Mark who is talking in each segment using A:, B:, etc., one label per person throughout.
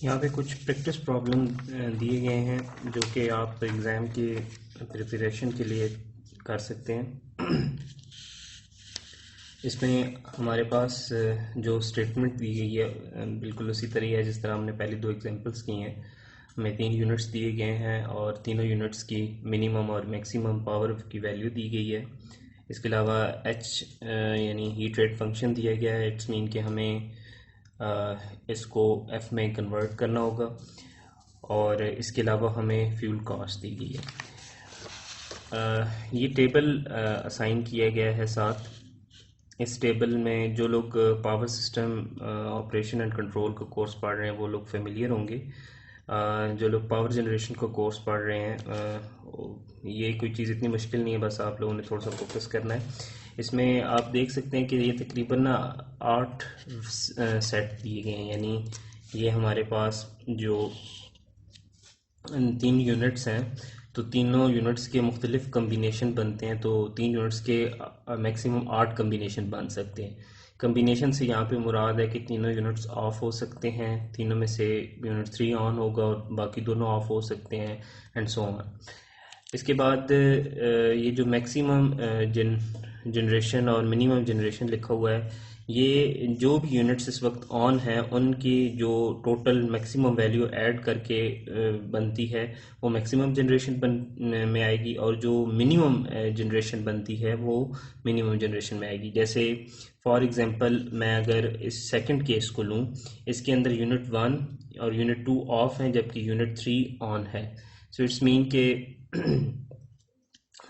A: यहाँ पे कुछ प्रैक्टिस प्रॉब्लम दिए गए हैं जो कि आप एग्ज़ाम के प्रिपरेशन के लिए कर सकते हैं। इसमें हमारे पास जो स्टेटमेंट दी गई है बिल्कुल उसी तरह है जिस तरह हमने पहले दो एग्जांपल्स की हैं। हमें 3 यूनिट्स दिए गए हैं और तीनों यूनिट्स की मिनिमम और मैक्सिमम पावर की वैल्यू दी गई है। इसके अलावा h यानी हीट रेट फंक्शन दिया गया है। इट्स मीन कि हमें इसको f में कन्वर्ट करना होगा और इसके अलावा हमें फ्यूल कॉस्ट दी गई है। ये टेबल असाइन किया गया है साथ। इस टेबल में जो लोग power system operation and control का कोर्स पढ़ रहे हैं वो लोग फेमिलियर होंगे। जो लोग पावर जनरेशन का कोर्स पढ़ रहे हैं ये कोई चीज़ इतनी मुश्किल नहीं है, बस आप लोगों ने थोड़ा सा फोकस करना है। इसमें आप देख सकते हैं कि ये तकरीबन 8 सेट दिए गए हैं, यानी ये हमारे पास जो 3 यूनिट्स हैं तो तीनों यूनिट्स के मुख्तलिफ कम्बिनेशन बनते हैं, तो 3 यूनिट्स के मैक्सिमम 8 कम्बिनेशन बन सकते हैं। कम्बिनेशन से यहाँ पे मुराद है कि तीनों यूनिट्स ऑफ हो सकते हैं, तीनों में से यूनिट 3 ऑन होगा और बाकी दोनों ऑफ हो सकते हैं एंड सो ऑन। इसके बाद ये जो मैक्सिमम जनरेशन और मिनिमम जनरेशन लिखा हुआ है, ये जो भी यूनिट्स इस वक्त ऑन हैं उनकी जो टोटल मैक्सिमम वैल्यू ऐड करके बनती है वो मैक्सिमम जनरेशन में आएगी, और जो मिनिमम जनरेशन बनती है वो मिनिमम जनरेशन में आएगी। जैसे फॉर एग्जांपल मैं अगर इस सेकंड केस को लूँ, इसके अंदर यूनिट 1 और यूनिट 2 ऑफ हैं जबकि यूनिट 3 ऑन है। सो इट्स मीन के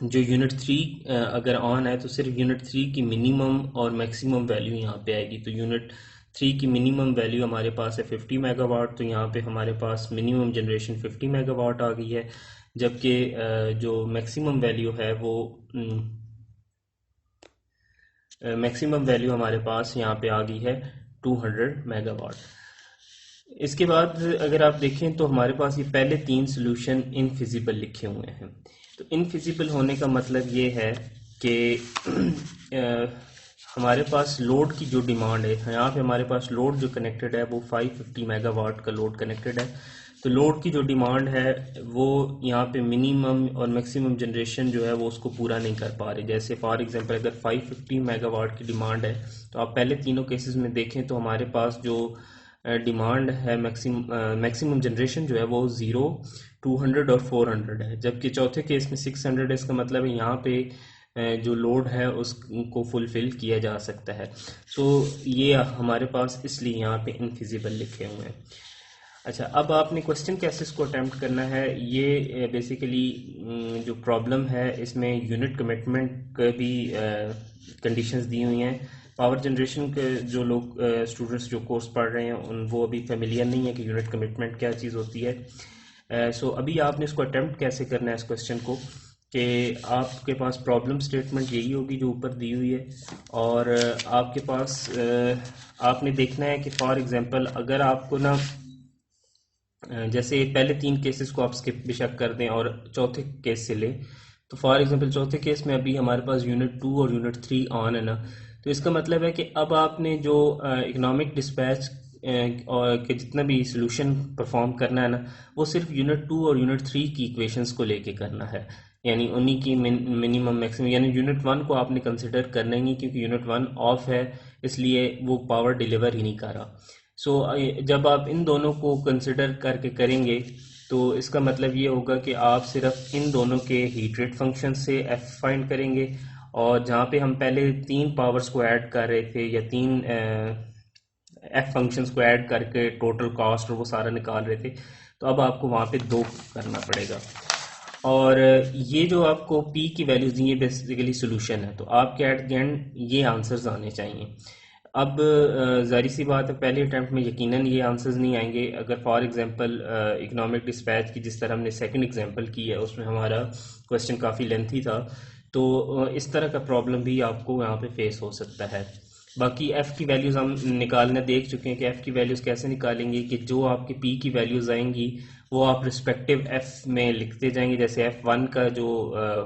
A: जो यूनिट 3 अगर ऑन है तो सिर्फ यूनिट 3 की मिनिमम और मैक्सिमम वैल्यू यहाँ पे आएगी। तो यूनिट 3 की मिनिमम वैल्यू हमारे पास है 50 मेगावाट, तो यहाँ पे हमारे पास मिनिमम जनरेशन 50 मेगावाट आ गई है, जबकि जो मैक्सिमम वैल्यू है वो मैक्सिमम वैल्यू हमारे पास यहाँ पे आ गई है 200 मेगावाट। इसके बाद अगर आप देखें तो हमारे पास ये पहले 3 सोल्यूशन इनफिजिबल लिखे हुए हैं। तो इनफिजिबल होने का मतलब ये है कि हमारे पास लोड की जो डिमांड है, यहाँ पे हमारे पास लोड जो कनेक्टेड है वो 550 मेगावाट का लोड कनेक्टेड है। तो लोड की जो डिमांड है वो यहाँ पे मिनिमम और मैक्सिमम जनरेशन जो है वो उसको पूरा नहीं कर पा रही। जैसे फॉर एग्जांपल अगर 550 मेगावाट की डिमांड है तो आप पहले तीनों केसेस में देखें तो हमारे पास जो डिमांड है मैक्सिमम जनरेशन जो है वो 0, 200 और 400 है, जबकि चौथे केस में 600 है। इसका मतलब है यहाँ पे जो लोड है उसको फुलफिल किया जा सकता है। सो ये हमारे पास इसलिए यहाँ पे इनफिजिबल लिखे हुए हैं। अच्छा, अब आपने क्वेश्चन कैसे इसको अटेम्प्ट करना है, ये बेसिकली जो प्रॉब्लम है इसमें यूनिट कमिटमेंट का भी कंडीशंस दी हुई हैं। पावर जनरेशन के जो लोग स्टूडेंट्स जो कोर्स पढ़ रहे हैं उन वो अभी फेमिलियर नहीं है कि यूनिट कमिटमेंट क्या चीज़ होती है। सो अभी आपने इसको अटेम्प्ट कैसे करना है इस क्वेश्चन को, कि आपके पास प्रॉब्लम स्टेटमेंट यही होगी जो ऊपर दी हुई है, और आपके पास आपने देखना है कि फॉर एग्जांपल अगर आपको ना जैसे पहले 3 केसेस को आप स्किप बेशक कर दें और चौथे केस से लें, तो फॉर एग्जांपल चौथे केस में अभी हमारे पास यूनिट 2 और यूनिट 3 ऑन है ना, तो इसका मतलब है कि अब आपने जो इकोनॉमिक डिस्पैच और के जितना भी सोल्यूशन परफॉर्म करना है ना, वो सिर्फ यूनिट 2 और यूनिट 3 की इक्वेशंस को लेके करना है, यानी उन्हीं की मिनिमम मैक्सिमम, यानी यूनिट 1 को आपने कंसिडर करना ही नहीं क्योंकि यूनिट 1 ऑफ है, इसलिए वो पावर डिलीवर ही नहीं कर रहा। सो जब आप इन दोनों को कंसिडर करके करेंगे तो इसका मतलब ये होगा कि आप सिर्फ इन दोनों के हीट रेट फंक्शन से एफ फाइंड करेंगे, और जहाँ पे हम पहले 3 पावर्स को ऐड कर रहे थे या 3 एफ फंक्शंस को ऐड करके टोटल कॉस्ट और वो सारा निकाल रहे थे, तो अब आपको वहाँ पे 2 करना पड़ेगा। और ये जो आपको पी की वैल्यूज दी, ये बेसिकली सोल्यूशन है, तो आपके एट द एंड ये आंसर्स आने चाहिए। अब जाहिर सी बात है पहले अटैम्प्ट में यकीनन ये आंसर्स नहीं आएंगे। अगर फॉर एग्जांपल इकोनॉमिक डिस्पैच की जिस तरह हमने सेकंड एग्जांपल की है उसमें हमारा क्वेश्चन काफ़ी लेंथी था, तो इस तरह का प्रॉब्लम भी आपको यहाँ पे फेस हो सकता है। बाकी एफ़ की वैल्यूज़ हम निकालना देख चुके हैं कि एफ़ की वैल्यूज़ कैसे निकालेंगे, कि जो आपकी पी की वैल्यूज़ आएंगी वो आप रिस्पेक्टिव एफ में लिखते जाएंगे। जैसे F1 का जो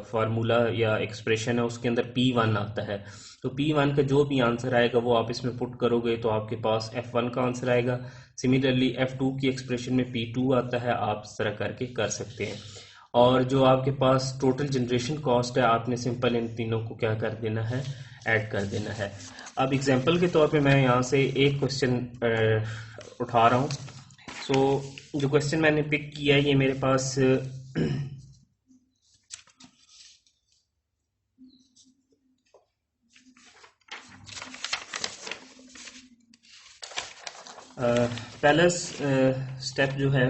A: फार्मूला या एक्सप्रेशन है उसके अंदर P1 आता है, तो P1 का जो भी आंसर आएगा वो आप इसमें पुट करोगे तो आपके पास F1 का आंसर आएगा। सिमिलरली F2 की एक्सप्रेशन में P2 आता है, आप इस तरह करके कर सकते हैं। और जो आपके पास टोटल जनरेशन कॉस्ट है, आपने सिंपल इन तीनों को क्या कर देना है, ऐड कर देना है। अब एग्जांपल के तौर पे मैं यहाँ से एक क्वेश्चन उठा रहा हूँ। सो जो क्वेश्चन मैंने पिक किया है ये मेरे पास पहला स्टेप जो है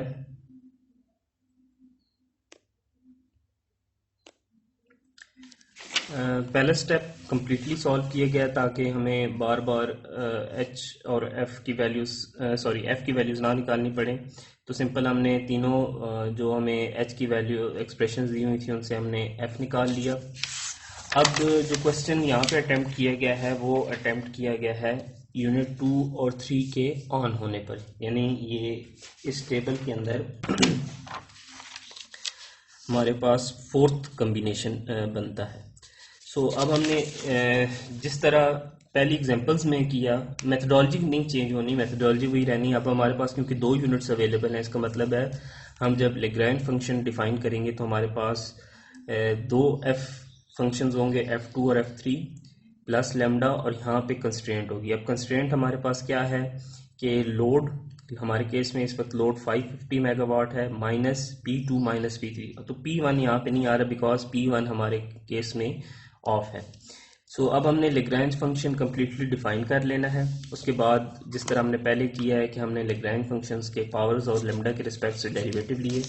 A: पहला स्टेप कम्प्लीटली सॉल्व किया गया ताकि हमें बार बार एच और एफ की वैल्यूज एफ की वैल्यूज ना निकालनी पड़े। तो सिंपल हमने तीनों जो हमें एच की वैल्यू एक्सप्रेशन दी हुई थी उनसे हमने एफ निकाल लिया। अब जो क्वेश्चन यहाँ पे अटेम्प्ट किया गया है वो अटेम्प्ट किया गया है यूनिट 2 और 3 के ऑन होने पर, यानी ये इस टेबल के अंदर हमारे पास फोर्थ कॉम्बिनेशन बनता है। सो अब हमने जिस तरह पहली एग्जांपल्स में किया, मेथडोलॉजी नहीं चेंज होनी, मेथडोलॉजी वही रहनी। अब हमारे पास क्योंकि दो यूनिट्स अवेलेबल हैं, इसका मतलब है हम जब लेग्रैंज फंक्शन डिफाइन करेंगे तो हमारे पास दो एफ फंक्शंस होंगे, F2 और F3 प्लस लेमडा, और यहाँ पे कंस्ट्रेंट होगी। अब कंस्ट्रेंट हमारे पास क्या है कि लोड, हमारे केस में इस वक्त लोड 550 मेगावाट है, माइनस P2 माइनस P3। तो P1 यहाँ पे नहीं आ रहा बिकॉज P1 हमारे केस में ऑफ है। सो अब हमने लेग्रैंज फंक्शन कम्प्लीटली डिफाइन कर लेना है। उसके बाद जिस तरह हमने पहले किया है कि हमने लेग्रैंज फंक्शंस के पावर्स और लेमडा के रिस्पेक्ट से डेरिवेटिव लिए,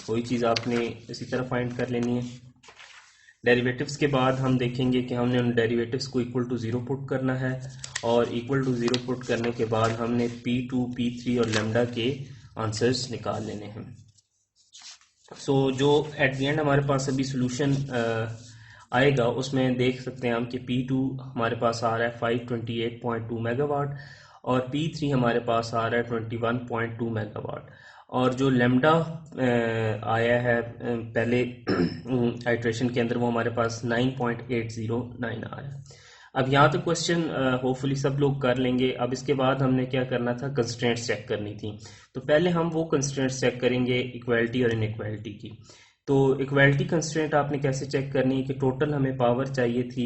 A: वही चीज़ आपने इसी तरह फाइंड कर लेनी है। डेरिवेटिव्स के बाद हम देखेंगे कि हमने उन डेरिवेटिव्स को इक्वल टू ज़ीरो पुट करना है, और इक्वल टू ज़ीरो पुट करने के बाद हमने P2, P3 और लेमडा के आंसर्स निकाल लेने हैं। सो जो एट द एंड हमारे पास अभी सोल्यूशन आएगा उसमें देख सकते हैं हम कि P2 हमारे पास आ रहा है 528.2 मेगावाट और P3 हमारे पास आ रहा है 21.2 मेगावाट, और जो लेमडा आया है पहले आइट्रेशन के अंदर वो हमारे पास 9.809 आ रहा है। अब यहाँ तक क्वेश्चन होपफुली सब लोग कर लेंगे। अब इसके बाद हमने क्या करना था, कंस्ट्रेंट्स चेक करनी थी। तो पहले हम वो कंस्ट्रेंट्स चेक करेंगे इक्वालिटी और इनइक्वालिटी की। तो इक्वालिटी कंस्ट्रेंट आपने कैसे चेक करनी है कि टोटल हमें पावर चाहिए थी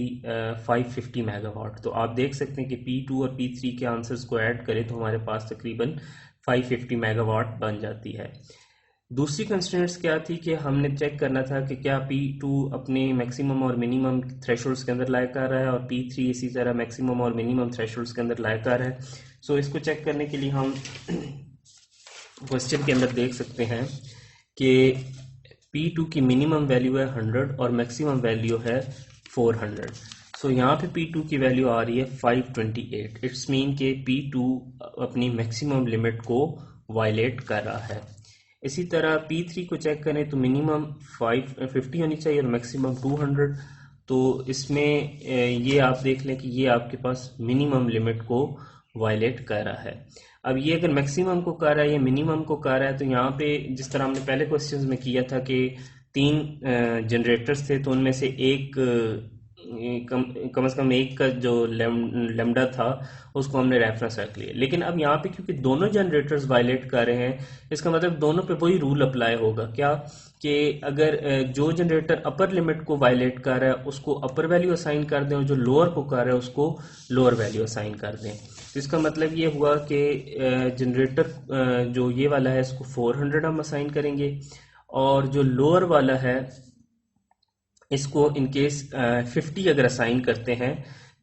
A: 550 मेगावाट। तो आप देख सकते हैं कि P2 और P3 के आंसर्स को ऐड करें तो हमारे पास तकरीबन 550 मेगावाट बन जाती है। दूसरी कंस्ट्रेंट्स क्या थी कि हमने चेक करना था कि क्या P2 अपने मैक्सिमम और मिनिमम थ्रेशोल्ड्स के अंदर लायक आ रहा है और P3 इसी तरह मैक्सिमम और मिनिमम थ्रेशोल्ड्स के अंदर लायक आ रहा है। सो इसको चेक करने के लिए हम क्वेश्चन के अंदर देख सकते हैं कि P2 की मिनिमम वैल्यू है 100 और मैक्सिमम वैल्यू है 400। सो यहाँ पे P2 की वैल्यू आ रही है 528। इट्स मीन के P2 अपनी मैक्सिमम लिमिट को वायलेट कर रहा है। इसी तरह P3 को चेक करें तो मिनिमम 550 होनी चाहिए और मैक्सिमम 200। तो इसमें ये आप देख लें कि ये आपके पास मिनिमम लिमिट को वायलेट कर रहा है। अब ये अगर मैक्सिमम को कर रहा है या मिनिमम को कर रहा है, तो यहाँ पे जिस तरह हमने पहले क्वेश्चंस में किया था कि तीन जनरेटर्स थे तो उनमें से एक कम से कम एक का जो लेमडा था उसको हमने रेफरेंस रख लिया। लेकिन अब यहाँ पे क्योंकि दोनों जनरेटर्स वायलेट कर रहे हैं, इसका मतलब दोनों पे वही रूल अप्लाई होगा क्या कि अगर जो जनरेटर अपर लिमिट को वायलेट कर रहा है उसको अपर वैल्यू असाइन कर दें और जो लोअर को कर रहा है उसको लोअर वैल्यू असाइन कर दें। तो इसका मतलब ये हुआ कि जनरेटर जो ये वाला है इसको 400 हम असाइन करेंगे, और जो लोअर वाला है इसको इनकेस 50 अगर असाइन करते हैं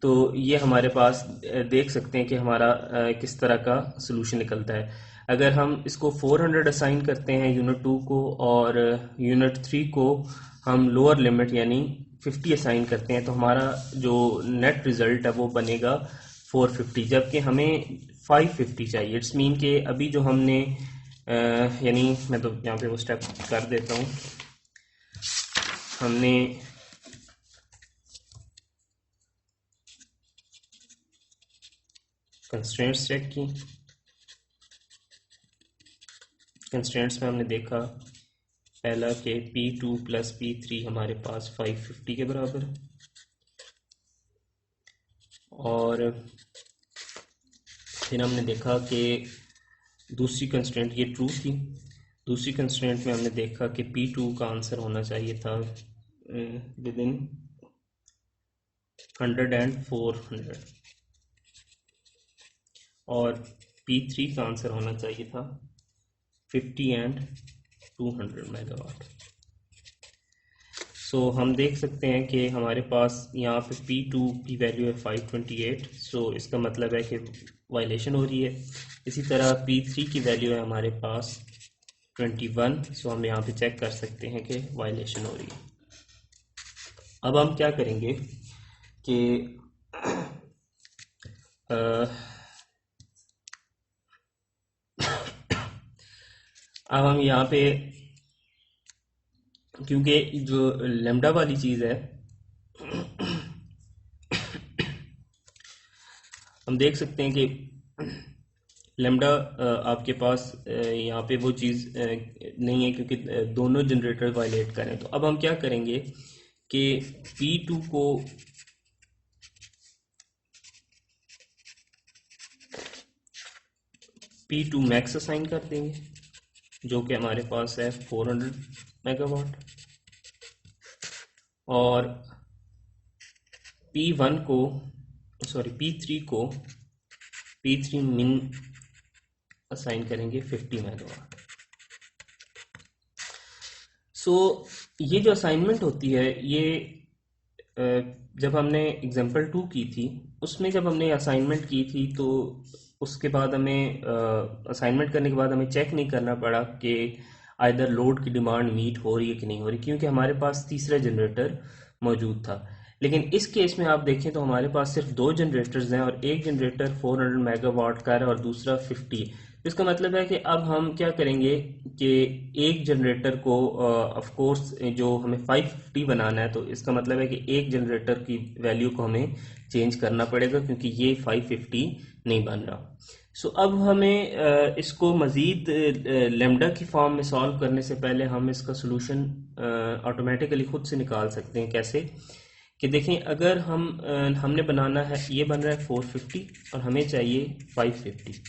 A: तो ये हमारे पास देख सकते हैं कि हमारा किस तरह का सोल्यूशन निकलता है। अगर हम इसको 400 असाइन करते हैं यूनिट 2 को और यूनिट 3 को हम लोअर लिमिट यानी 50 असाइन करते हैं तो हमारा जो नेट रिजल्ट है वो बनेगा 450, जबकि हमें 550 चाहिए। इट्स मीन के अभी जो हमने यानी मैं तो यहाँ पे वो स्टेप कर देता हूँ। हमने कंस्ट्रेंट्स चेक की, कंस्ट्रेंट्स में हमने देखा पहला कि P2 प्लस P3 हमारे पास 550 के बराबर है, और फिर हमने देखा कि दूसरी कंस्ट्रेंट ये ट्रू थी। दूसरी कंस्ट्रेंट में हमने देखा कि P2 का आंसर होना चाहिए था विद इन 100 एंड 400, और P3 का आंसर होना चाहिए था 50 एंड 200 मेगावाट। सो हम देख सकते हैं कि हमारे पास यहाँ पे P2 की वैल्यू है 528, सो इसका मतलब है कि वायलेशन हो रही है। इसी तरह P3 की वैल्यू है हमारे पास 21, सो हम यहाँ पे चेक कर सकते हैं कि वायलेशन हो रही है। अब हम क्या करेंगे कि अब हम यहाँ पे, क्योंकि जो लैम्डा वाली चीज़ है, हम देख सकते हैं कि लैम्डा आपके पास यहाँ पे वो चीज़ नहीं है, क्योंकि दोनों जनरेटर वायलेट करें। तो अब हम क्या करेंगे कि P2 को P2 मैक्स असाइन कर देंगे, जो कि हमारे पास है 400 मेगावाट, और P3 को P3 मिन असाइन करेंगे 50 मेगावाट। सो ये जो असाइनमेंट होती है, ये जब हमने एग्जाम्पल 2 की थी, उसमें जब हमने असाइनमेंट की थी तो उसके बाद हमें असाइनमेंट करने के बाद हमें चेक नहीं करना पड़ा कि आइदर लोड की डिमांड मीट हो रही है कि नहीं हो रही, क्योंकि हमारे पास तीसरा जनरेटर मौजूद था। लेकिन इस केस में आप देखें तो हमारे पास सिर्फ दो जनरेटर्स हैं, और एक जनरेटर 400 मेगावाट का है और दूसरा 50। इसका मतलब है कि अब हम क्या करेंगे कि एक जनरेटर को ऑफ कोर्स जो हमें 550 बनाना है, तो इसका मतलब है कि एक जनरेटर की वैल्यू को हमें चेंज करना पड़ेगा, क्योंकि ये 550 नहीं बन रहा। सो अब हमें इसको मज़ीद लैम्डा की फॉर्म में सॉल्व करने से पहले हम इसका सोल्यूशन ऑटोमेटिकली खुद से निकाल सकते हैं। कैसे कि देखें, अगर हमने बनाना है, ये बन रहा है 450 और हमें चाहिए 550,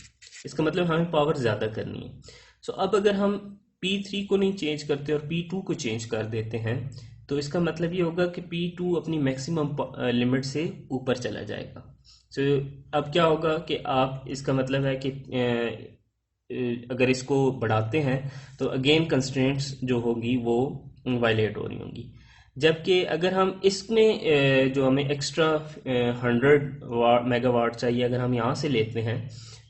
A: इसका मतलब हमें पावर ज़्यादा करनी है। सो अब अगर हम P3 को नहीं चेंज करते और P2 को चेंज कर देते हैं, तो इसका मतलब ये होगा कि P2 अपनी मैक्सिमम लिमिट से ऊपर चला जाएगा। सो अब क्या होगा कि आप, इसका मतलब है कि अगर इसको बढ़ाते हैं तो अगेन कंस्ट्रेंट्स जो होगी वो वायलेट हो रही होंगी। जबकि अगर हम इसमें जो हमें एक्स्ट्रा 100 मेगावाट चाहिए, अगर हम यहाँ से लेते हैं,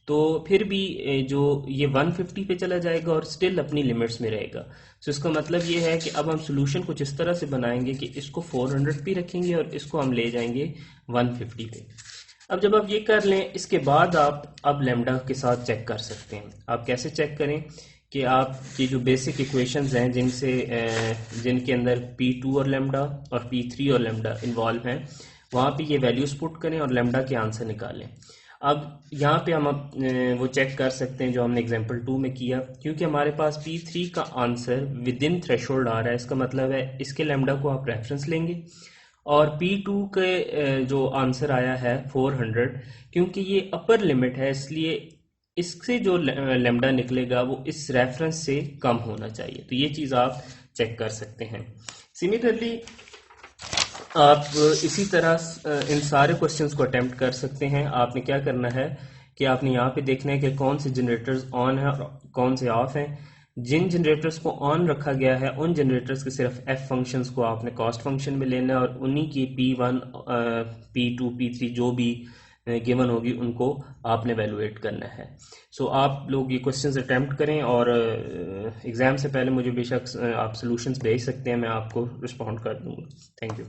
A: तो फिर भी जो ये 150 पे चला जाएगा और स्टिल अपनी लिमिट्स में रहेगा। सो इसका मतलब ये है कि अब हम सोल्यूशन कुछ इस तरह से बनाएंगे कि इसको 400 पे रखेंगे और इसको हम ले जाएंगे 150 पे। अब जब आप ये कर लें, इसके बाद आप अब लैम्डा के साथ चेक कर सकते हैं। आप कैसे चेक करें कि आपकी जो बेसिक इक्वेशंस हैं जिनके अंदर P2 और लैम्डा और P3 और लैम्डा इन्वॉल्व हैं, वहाँ पे ये वैल्यूज पुट करें और लैम्डा के आंसर निकालें। अब यहाँ पे हम वो चेक कर सकते हैं जो हमने एग्जांपल 2 में किया, क्योंकि हमारे पास P3 का आंसर विद इन थ्रेशोल्ड आ रहा है। इसका मतलब है इसके लैम्डा को आप रेफरेंस लेंगे, और P2 के जो आंसर आया है 400, क्योंकि ये अपर लिमिट है, इसलिए इससे जो लैम्डा निकलेगा वो इस रेफरेंस से कम होना चाहिए। तो ये चीज़ आप चेक कर सकते हैं। सिमिलरली आप इसी तरह इन सारे क्वेश्चंस को अटेम्प्ट कर सकते हैं। आपने क्या करना है कि आपने यहाँ पे देखना है कि कौन से जनरेटर्स ऑन है और कौन से ऑफ हैं। जिन जनरेटर्स को ऑन रखा गया है उन जनरेटर्स के सिर्फ एफ फंक्शंस को आपने कॉस्ट फंक्शन में लेना है, और उन्हीं की P1 P2 P3 जो भी गिवन होगी उनको आपने वैल्यूएट करना है। सो आप लोग ये क्वेश्चंस अटेम्प्ट करें, और एग्ज़ाम से पहले मुझे बेशक आप सॉल्यूशंस भेज सकते हैं, मैं आपको रिस्पॉन्ड कर दूंगा। Thank you.